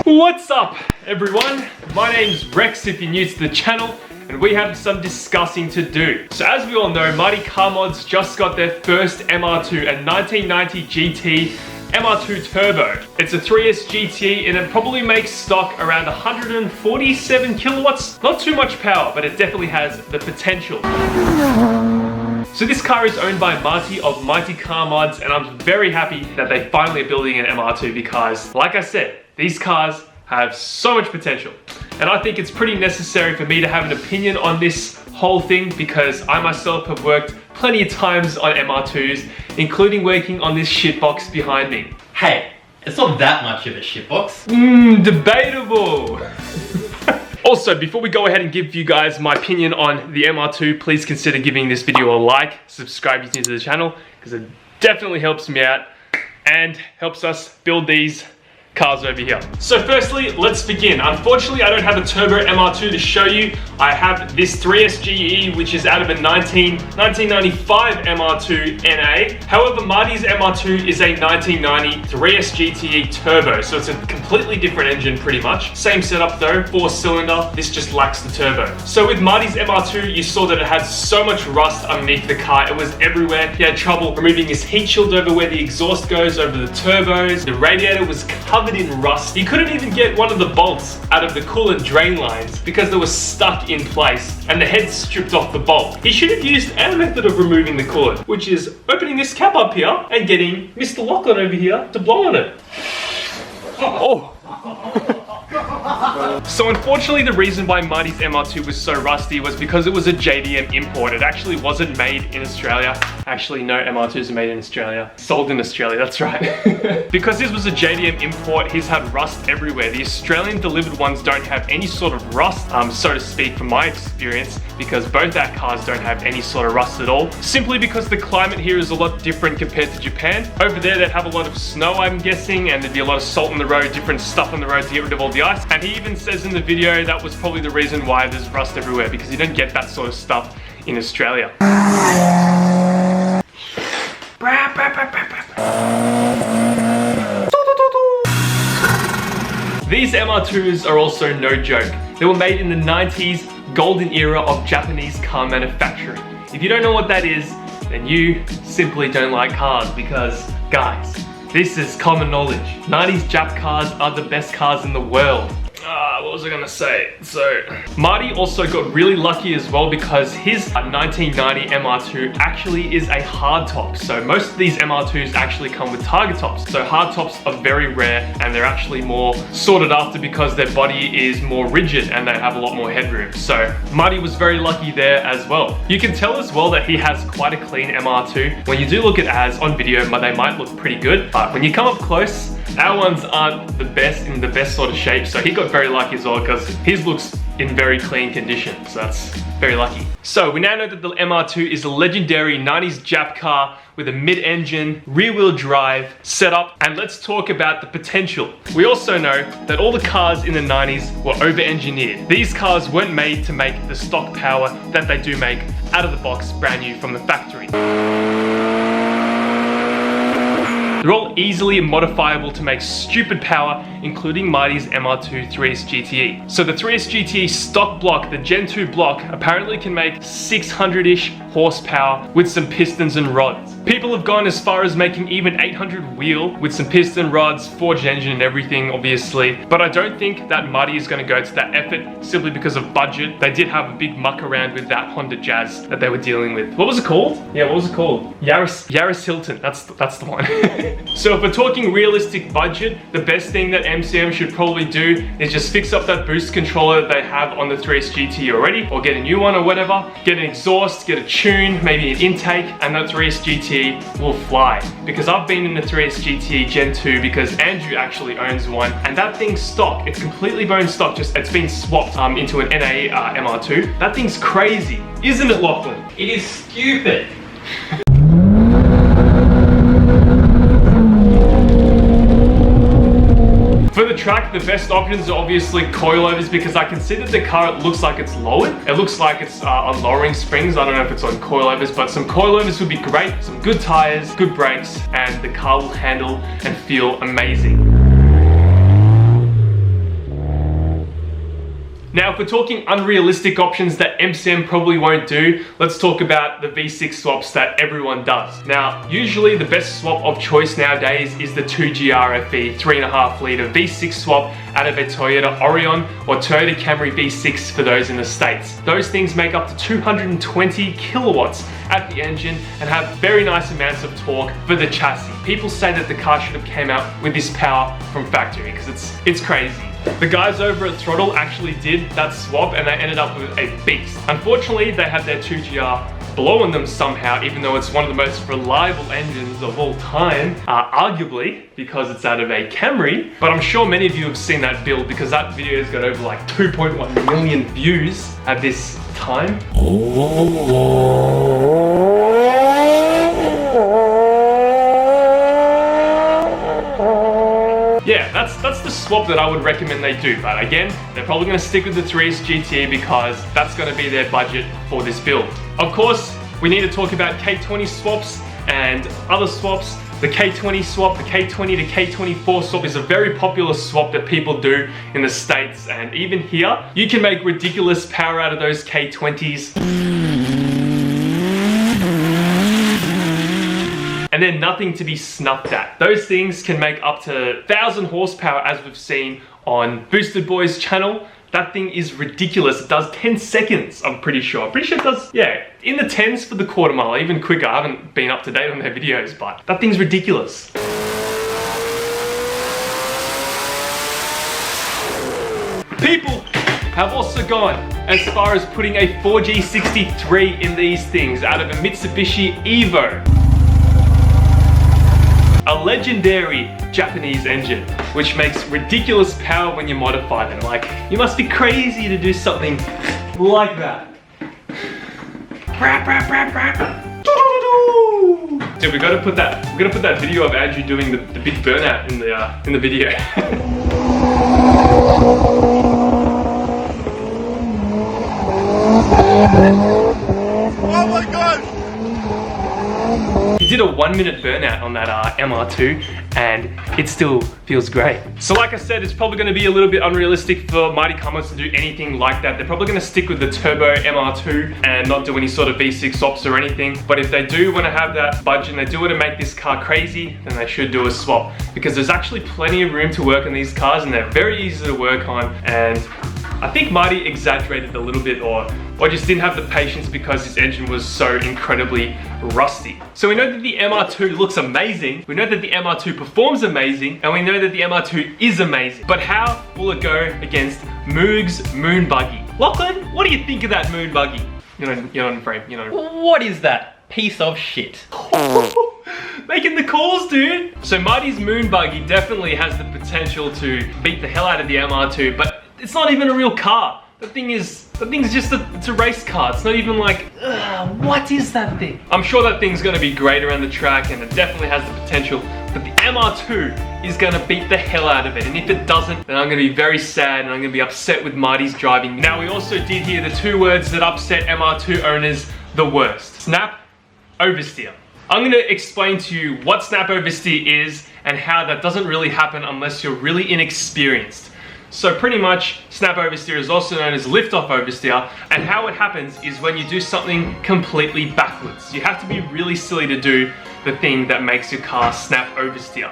What's up, everyone? My name's Rex if you're new to the channel, and we have some discussing to do. So as we all know, Mighty Car Mods just got their first MR2, a 1990 GT MR2 Turbo. It's a 3S GT and it probably makes stock around 147 kilowatts. Not too much power, but it definitely has the potential. So this car is owned by Marty of Mighty Car Mods, and I'm very happy that they finally are building an MR2 because, like I said, these cars have so much potential. And I think it's pretty necessary for me to have an opinion on this whole thing because I myself have worked plenty of times on MR2s, including working on this shitbox behind me. Hey, it's not that much of a shitbox. Debatable. Also, before we go ahead and give you guys my opinion on the MR2, please consider giving this video a like, subscribe if you're new to the channel, because it definitely helps me out and helps us build these cars over here. So firstly, let's begin. Unfortunately, I don't have a turbo MR2 to show you. I have this 3S GE, which is out of a 1995 MR2 NA. However, Marty's MR2 is a 1990 3S GTE turbo, so it's a completely different engine pretty much. Same setup though, 4-cylinder. This just lacks the turbo. So with Marty's MR2, you saw that it had so much rust underneath the car. It was everywhere. He had trouble removing his heat shield over where the exhaust goes, over the turbos. The radiator was covered in rust. He couldn't even get one of the bolts out of the coolant drain lines because they were stuck in place and the head stripped off the bolt. He should have used our method of removing the coolant, which is opening this cap up here and getting Mr. Lachlan over here to blow on it. Oh. So unfortunately, the reason why Marty's MR2 was so rusty was because it was a JDM import. It actually wasn't made in Australia. Actually, no, MR2s are made in Australia. Sold in Australia, that's right. Because this was a JDM import, he's had rust everywhere. The Australian delivered ones don't have any sort of rust, so to speak, from my experience, because both our cars don't have any sort of rust at all. Simply because the climate here is a lot different compared to Japan. Over there, they'd have a lot of snow, I'm guessing, and there'd be a lot of salt on the road, different stuff on the road to get rid of all the ice. And he even says in the video that was probably the reason why there's rust everywhere, because you don't get that sort of stuff in Australia. These MR2s are also no joke. They were made in the 90s, golden era of Japanese car manufacturing. If you don't know what that is, then you simply don't like cars because, guys, this is common knowledge. 90s Jap cars are the best cars in the world. What was I gonna say? So, Marty also got really lucky as well because his 1990 MR2 actually is a hardtop. So most of these MR2s actually come with target tops. So hardtops are very rare and they're actually more sorted after because their body is more rigid and they have a lot more headroom. So Marty was very lucky there as well. You can tell as well that he has quite a clean MR2. When you do look at ads on video, they might look pretty good, but when you come up close, our ones aren't the best in the best sort of shape. So he got very lucky as well because his looks in very clean condition, so that's very lucky. So we now know that the MR2 is a legendary 90s Jap car with a mid-engine, rear-wheel drive setup, and let's talk about the potential. We also know that all the cars in the 90s were over-engineered. These cars weren't made to make the stock power that they do make out of the box, brand new from the factory. They're all easily modifiable to make stupid power, including Marty's MR2 3S GTE. So the 3S GTE stock block, the Gen 2 block, apparently can make 600-ish horsepower with some pistons and rods. People have gone as far as making even 800 wheel with some piston rods, forged engine and everything, obviously. But I don't think that Marty is going to go to that effort simply because of budget. They did have a big muck around with that Honda Jazz that they were dealing with. What was it called? Yeah, what was it called? Yaris Hilton. That's the one. So if we're talking realistic budget, the best thing that MCM should probably do is just fix up that boost controller that they have on the 3S GT already, or get a new one or whatever, get an exhaust, get a tune, maybe an intake, and that 3S GT will fly. Because I've been in the 3S GT Gen 2 because Andrew actually owns one, and that thing's stock. It's completely bone stock, just it's been swapped into an NA MR2. That thing's crazy, isn't it, Lachlan? It is stupid. For the track, the best options are obviously coilovers because I can see that the car, it looks like it's lowered. It looks like it's on lowering springs. I don't know if it's on coilovers, but some coilovers would be great. Some good tires, good brakes, and the car will handle and feel amazing. Now, if we're talking unrealistic options that MCM probably won't do, let's talk about the V6 swaps that everyone does. Now, usually the best swap of choice nowadays is the 2GR-FE 3.5 litre V6 swap out of a Toyota Orion or Toyota Camry V6 for those in the States. Those things make up to 220 kilowatts at the engine and have very nice amounts of torque for the chassis. People say that the car should have came out with this power from factory because it's crazy. The guys over at Throttle actually did that swap and they ended up with a beast. Unfortunately, they had their 2GR blowing them somehow, even though it's one of the most reliable engines of all time, arguably because it's out of a Camry. But I'm sure many of you have seen that build because that video has got over like 2.1 million views at this time. Yeah, that's the swap that I would recommend they do. But again, they're probably going to stick with the 3S GT because that's going to be their budget for this build. Of course, we need to talk about K20 swaps and other swaps. The K20 swap, the K20 to K24 swap is a very popular swap that people do in the States, and even here, you can make ridiculous power out of those K20s. And they're nothing to be snuffed at. Those things can make up to 1,000 horsepower as we've seen on Boosted Boy's channel. That thing is ridiculous. It does 10 seconds, I'm pretty sure. I'm pretty sure it does, yeah, in the 10s for the quarter mile, even quicker. I haven't been up to date on their videos, but that thing's ridiculous. People have also gone as far as putting a 4G63 in these things out of a Mitsubishi Evo. A legendary Japanese engine, which makes ridiculous power when you modify them. Like, you must be crazy to do something like that. Dude, we gotta put that video of Andrew doing the big burnout in the video. Oh my god! He did a 1-minute burnout on that MR2 and it still feels great. So like I said, it's probably going to be a little bit unrealistic for Mighty Comets to do anything like that. They're probably going to stick with the turbo MR2 and not do any sort of V6 swaps or anything. But if they do want to have that budget and they do want to make this car crazy, then they should do a swap, because there's actually plenty of room to work on these cars and they're very easy to work on. And I think Mighty exaggerated a little bit or just didn't have the patience because his engine was so incredibly rusty. So we know that the MR2 looks amazing, we know that the MR2 performs amazing, and we know that the MR2 is amazing. But how will it go against Moog's Moon Buggy? Lachlan, what do you think of that Moon Buggy? You're not in frame, What is that piece of shit? Making the calls, dude! So Mighty's Moon Buggy definitely has the potential to beat the hell out of the MR2, but it's not even a real car. That thing's just it's a race car. It's not even like, what is that thing? I'm sure that thing's gonna be great around the track and it definitely has the potential, but the MR2 is gonna beat the hell out of it. And if it doesn't, then I'm gonna be very sad and I'm gonna be upset with Mighty's driving. Now, we also did hear the two words that upset MR2 owners the worst: snap, oversteer. I'm gonna explain to you what snap oversteer is and how that doesn't really happen unless you're really inexperienced. So pretty much, snap oversteer is also known as lift-off oversteer, and how it happens is when you do something completely backwards. You have to be really silly to do the thing that makes your car snap oversteer.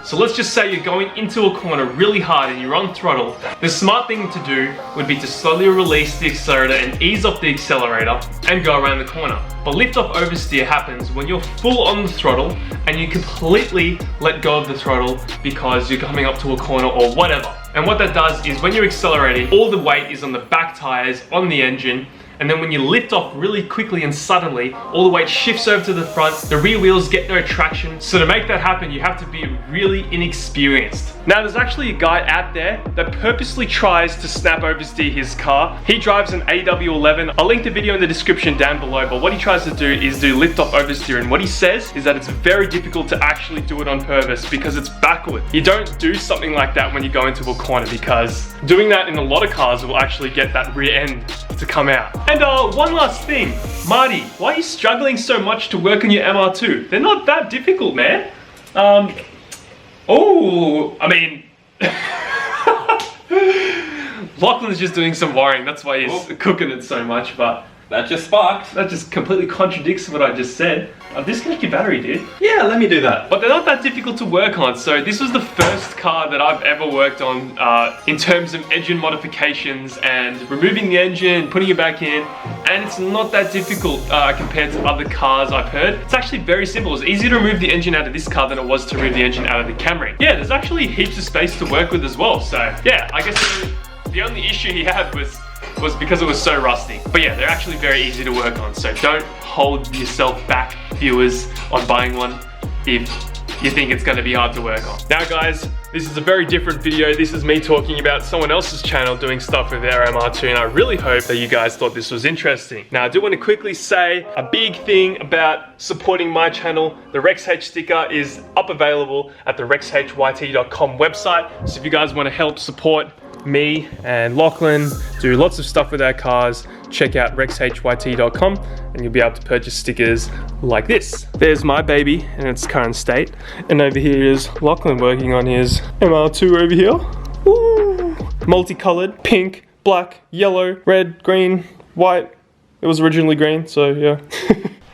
So let's just say you're going into a corner really hard and you're on throttle. The smart thing to do would be to slowly release the accelerator and ease off the accelerator and go around the corner. But lift-off oversteer happens when you're full on the throttle and you completely let go of the throttle because you're coming up to a corner or whatever. And what that does is when you're accelerating, all the weight is on the back tires on the engine, and then when you lift off really quickly and suddenly, all the weight shifts over to the front, the rear wheels get no traction. So to make that happen, you have to be really inexperienced. Now there's actually a guy out there that purposely tries to snap oversteer his car. He drives an AW11. I'll link the video in the description down below, but what he tries to do is do lift off oversteer, and what he says is that it's very difficult to actually do it on purpose because it's backward. You don't do something like that when you go into a corner, because doing that in a lot of cars will actually get that rear end to come out. And one last thing, Marty, why are you struggling so much to work on your MR2? They're not that difficult, man. Oh, I mean, Lachlan's just doing some wiring. That's why he's cooking it so much, but That just sparked. that just completely contradicts what I just said. Disconnect your battery, dude. Yeah, let me do that. But they're not that difficult to work on. So this was the first car that I've ever worked on in terms of engine modifications and removing the engine, putting it back in. And it's not that difficult compared to other cars I've heard. It's actually very simple. It's easier to remove the engine out of this car than it was to remove the engine out of the Camry. Yeah, there's actually heaps of space to work with as well. So yeah, I guess the only issue he had was because it was so rusty. But yeah, they're actually very easy to work on. So don't hold yourself back, viewers, on buying one if you think it's gonna be hard to work on. Now guys, this is a very different video. This is me talking about someone else's channel doing stuff with their MR2, and I really hope that you guys thought this was interesting. Now I do want to quickly say a big thing about supporting my channel. The RexH sticker is up available at the rexhyt.com website. So if you guys want to help support me and Lachlan, do lots of stuff with our cars, check out rexhyt.com and you'll be able to purchase stickers like this. There's my baby in its current state, and over here is Lachlan working on his MR2 over here. Woo! Multicolored, pink, black, yellow, red, green, white. It was originally green, so yeah.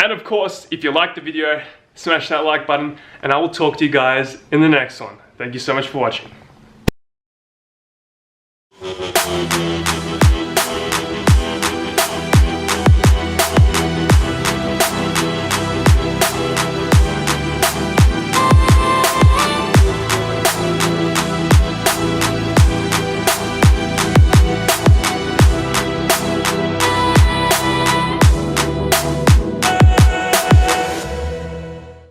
And of course, if you liked the video, smash that like button, and I will talk to you guys in the next one. Thank you so much for watching.